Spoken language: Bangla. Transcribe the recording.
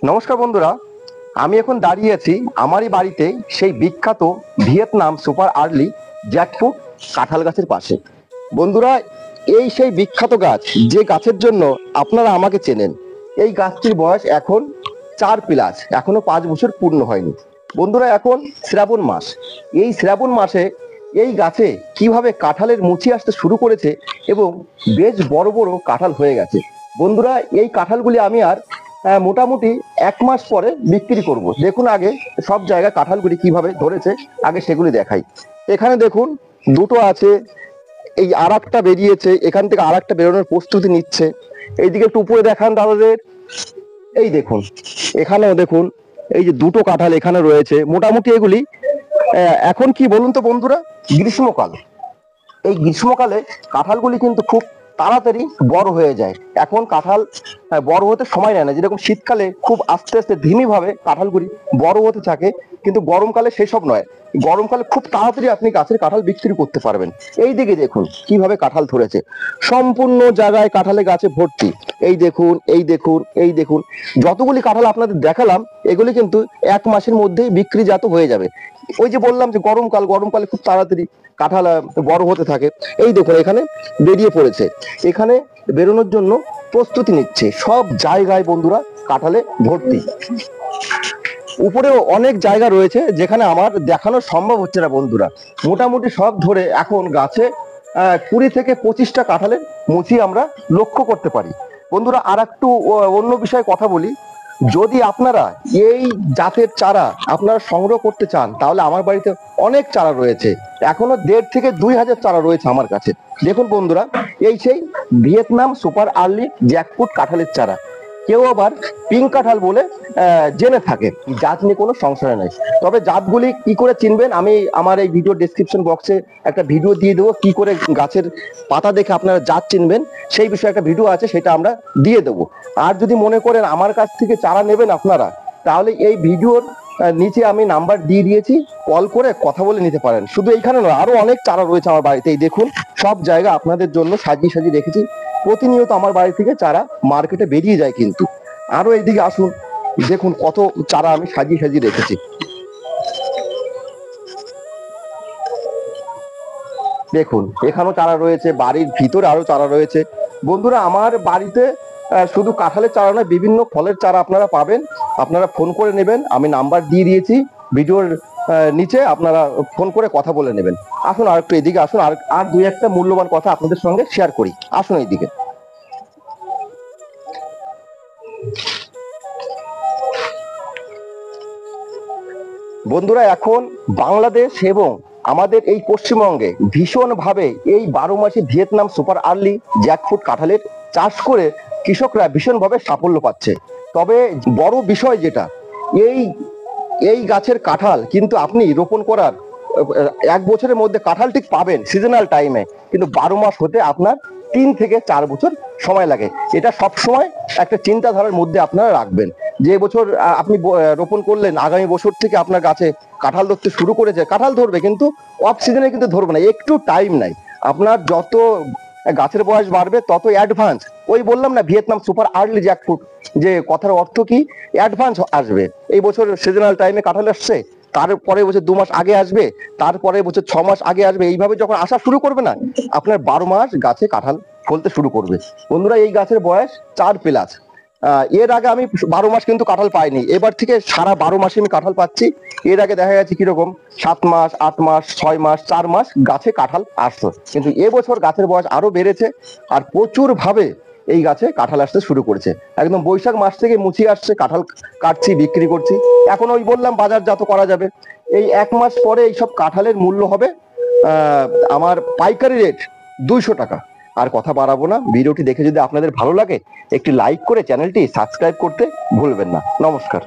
নমস্কার বন্ধুরা, আমি এখন দাঁড়িয়ে আছি আমারই বাড়িতে সেই বিখ্যাত ভিয়েতনাম সুপার আর্লি জ্যাকফ্রুট কাঁঠাল গাছের পাশে। বন্ধুরা, এই সেই বিখ্যাত গাছ, যে গাছের জন্য আপনারা আমাকে চেনেন। এই গাছটির বয়স এখন 4+, এখনো 5 বছর পূর্ণ হয়নি। বন্ধুরা, এখন শ্রাবণ মাস। এই শ্রাবণ মাসে এই গাছে কিভাবে কাঁঠালের মুচি আসতে শুরু করেছে এবং বেশ বড় বড় কাঁঠাল হয়ে গেছে। বন্ধুরা, এই কাঁঠালগুলি আমি আর মোটামুটি 1 মাস পরে বিক্রি করব। দেখুন আগে সব জায়গায় কাঁঠালগুলি কিভাবে ধরেছে, আগে সেগুলি দেখাই। এখানে দেখুন দুটো আছে, এই আর একটা বেরিয়েছে, এখান থেকে আর একটা বেরোনোর প্রস্তুতি নিচ্ছে। এইদিকে একটু উপরে দেখান দাদাদের। এই দেখুন, এখানেও দেখুন, এই যে দুটো কাঁঠাল এখানে রয়েছে। মোটামুটি এগুলি এখন কি বলুন তো বন্ধুরা, গ্রীষ্মকাল। এই গ্রীষ্মকালে কাঁঠালগুলি কিন্তু খুব তাড়াতাড়ি বড় হয়ে যায়। এখন কাঁঠাল বড় হতে সময় নেয় না, যেরকম শীতকালে খুব আস্তে আস্তে ধিমি ভাবে কাঁঠালগুলি বড় হতে থাকে, কিন্তু গরমকালে সেসব নয়। গরমকালে খুব তাড়াতাড়ি আপনি গাছের কাঁঠাল বিক্রি করতে পারবেন। এই দিকে দেখুন কিভাবে কাঁঠাল ধরেছে, সম্পূর্ণ জায়গায় কাঁঠালে গাছে ভর্তি। এই দেখুন, এই দেখুন, এই দেখুন, যতগুলি কাঁঠাল আপনাদের দেখালাম এগুলি কিন্তু 1 মাসের মধ্যেই বিক্রিজাত হয়ে যাবে। ওই যে বললাম যে গরমকালে খুব তাড়াতাড়ি কাঁঠাল বড় হতে থাকে। এই দেখুন এখানে বেরিয়ে পড়েছে, এখানে বেরোনোর জন্য প্রস্তুতি নিচ্ছে। সব জায়গায় বন্ধুরা কাঁঠালে ভর্তি। উপরেও অনেক জায়গা রয়েছে যেখানে আমার দেখানো সম্ভব হচ্ছে না বন্ধুরা। মোটামুটি সব ধরে এখন গাছে 20 থেকে 25টা কাঁঠালের মুচি আমরা লক্ষ্য করতে পারি। বন্ধুরা, আর একটু অন্য বিষয়ে কথা বলি। যদি আপনারা এই জাতের চারা আপনারা সংগ্রহ করতে চান, তাহলে আমার বাড়িতে অনেক চারা রয়েছে। এখনো 1.5 থেকে 2 হাজার চারা রয়েছে আমার কাছে। দেখুন বন্ধুরা, এই সেই ভিয়েতনাম সুপার আর্লি জ্যাকফ্রুট কাঁঠালের চারা। কেউ আবার পিঙ্ক কাঁঠাল বলে জেনে থাকে। জাত নিয়ে কোনো সংশয় নাই। তবে জাতগুলি কি করে চিনবেন, আমি আমার এই ভিডিও ডেসক্রিপশন বক্সে একটা ভিডিও দিয়ে দেবো, কি করে গাছের পাতা দেখে আপনারা জাত চিনবেন সেই বিষয়ে একটা ভিডিও আছে, সেটা আমরা দিয়ে দেবো। আর যদি মনে করেন আমার কাছ থেকে চারা নেবেন আপনারা, তাহলে এই ভিডিওর নিচে আমি নাম্বার দিয়ে দিয়েছি, কল করে কথা বলে নিতে পারেন। শুধু এইখানে নয়, আরো অনেক চারা রয়েছে আমার বাড়িতে। এই দেখুন, সব জায়গা আপনাদের জন্য সাজিয়ে সাজিয়ে রেখেছি। প্রতিনিয়ত আমার বাড়ি থেকে চারা মার্কেটে বেরিয়ে যায় কিন্তু। আরো এইদিকে আসুন, দেখুন কত চারা আমি সাজিয়ে সাজিয়ে রেখেছি। দেখুন এখানেও চারা রয়েছে, বাড়ির ভিতরে আরো চারা রয়েছে। বন্ধুরা, আমার বাড়িতে শুধু কাঁঠালের চারা নয়, বিভিন্ন ফলের চারা আপনারা পাবেন। আপনারা ফোন করে নেবেন, আমি নাম্বার দিয়ে দিয়েছি ভিডিওর নিচে, আপনারা ফোন করে কথা বলে নেবেন। আসুন আর একটু এদিকে আসুন, আর আর দুই একটা মূল্যবান কথা আপনাদের সঙ্গে শেয়ার করি। আসুন এইদিকে। বন্ধুরা, এখন বাংলাদেশ এবং আমাদের এই পশ্চিমবঙ্গে ভীষণভাবে এই 12 মাসে ভিয়েতনাম সুপার আর্লি জ্যাকফ্রুট কাঁঠালের চাষ করে কৃষকরা ভীষণভাবে সাফল্য পাচ্ছে। তবে বড় বিষয় যেটা, এই এই গাছের কাঁঠাল কিন্তু আপনি রোপণ করার 1 বছরের মধ্যে কাঁঠাল ঠিক পাবেন সিজনাল টাইমে, কিন্তু 12 মাস হতে আপনার 3 থেকে 4 বছর সময় লাগে। এটা সব সময় একটা চিন্তাধারার মধ্যে আপনারা রাখবেন। যে বছর আপনি রোপণ করলেন, আগামী বছর থেকে আপনার গাছে কাঁঠাল ধরতে শুরু করেছে, কাঁঠাল ধরবে, কিন্তু অফ সিজনে কিন্তু ধরবে না, একটু টাইম নাই। আপনার যত গাছের বয়স বাড়বে তত অ্যাডভান্স, ওই বললাম না ভিয়েতনাম সুপার আর্লি জ্যাকফ্রুট, যে কথার অর্থ কি, অ্যাডভান্স আসবে। এই বছর সিজনাল টাইমে কাঁঠাল আসছে, তারপরে বছর 2 মাস আগে আসবে, তারপরে বছর 6 মাস আগে আসবে। এইভাবে যখন আসা শুরু করবে না, আপনার 12 মাস গাছে কাঁঠাল ফলতে শুরু করবে। বন্ধুরা, এই গাছের বয়স 4+। এর আগে আমি 12 মাস কিন্তু কাঁঠাল পাইনি, এবার থেকে সারা 12 মাসে আমি কাঁঠাল পাচ্ছি। এর আগে দেখা গেছে কিরকম 7 মাস, 8 মাস, 6 মাস, 4 মাস গাছে কাঁঠাল আসতো, কিন্তু এবছর গাছের বয়স আরো বেড়েছে, আর প্রচুর ভাবে এই গাছে কাঁঠাল আসতে শুরু করেছে। একদম বৈশাখ মাস থেকে মুচি আসছে, কাঁঠাল কাটছি, বিক্রি করছি। এখন ওই বললাম বাজারজাত করা যাবে। এই 1 মাস পরে এইসব কাঁঠালের মূল্য হবে আমার পাইকারি রেট 200 টাকা। আর কথা বাড়াবো না, ভিডিওটি দেখে যদি আপনাদের ভালো লাগে একটি লাইক করে চ্যানেলটি সাবস্ক্রাইব করতে ভুলবেন না। নমস্কার।